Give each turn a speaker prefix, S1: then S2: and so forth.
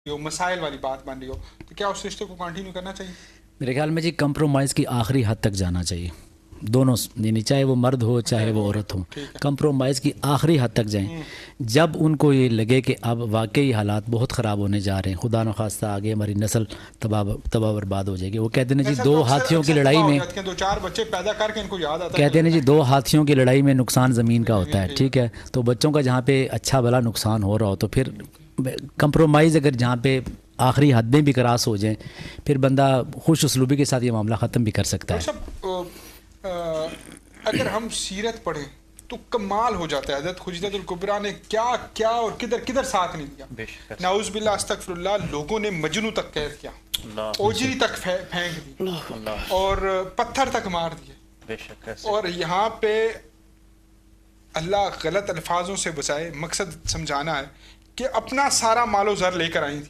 S1: ہو، مسائل والی بات بن رہی ہو، تو کیا اس رشتے کو کنٹینیو کرنا چاہیے؟
S2: میرے خیال میں جی کمپرومائز کی آخری حد تک جانا چاہیے دونوں، یعنی چاہے وہ مرد ہو چاہے وہ عورت ہو،
S1: ٹھیک ہے۔
S2: کمپرومائز کی آخری حد تک جائیں۔ جب ان کو یہ لگے کہ اب واقعی حالات بہت خراب ہونے جا رہے ہیں، خدا نخواستہ آگے ہماری نسل تباہ برباد ہو جائے گی، وہ کہتے ہیں جی
S1: ایسا
S2: دو
S1: تو
S2: ہاتھیوں کی
S1: اکثر
S2: لڑائی
S1: تباہ ہو
S2: میں،
S1: جاتے ہیں، 2-4 بچے پیدا کر کے ان کو یاد آتا ہے
S2: کہتے ہیں جی دو ہاتھیوں کی لڑائی میں نقصان زمین کا ہوتا ہے،
S1: ٹھیک
S2: ٹھیک ہے، تو بچوں کا جہاں پہ اچھا بھلا نقصان ہو رہا ہو تو پھر کمپرومائز اگر جہاں پہ آخری حدیں بھی کراس ہو جائیں، پھر بندہ خوش اسلوبی کے ساتھ یہ معاملہ ختم بھی کر سکتا ہے۔
S1: ڈاکٹر صاحب اگر ہم سیرت پڑھیں تو کمال ہو جاتا ہے، حضرت خجلت الکبریٰ نے کیا کیا اور کدھر کدھر ساتھ نہیں دیا۔ نعوذ باللہ استغفر اللہ، لوگوں نے مجنو تک قید کیا، اوجری تک پھینک دی اور پتھر تک مار دیے، اور یہاں پہ اللہ غلط الفاظوں سے بچائے، مقصد سمجھانا ہے کہ اپنا سارا مال و زر لے کر آئی تھی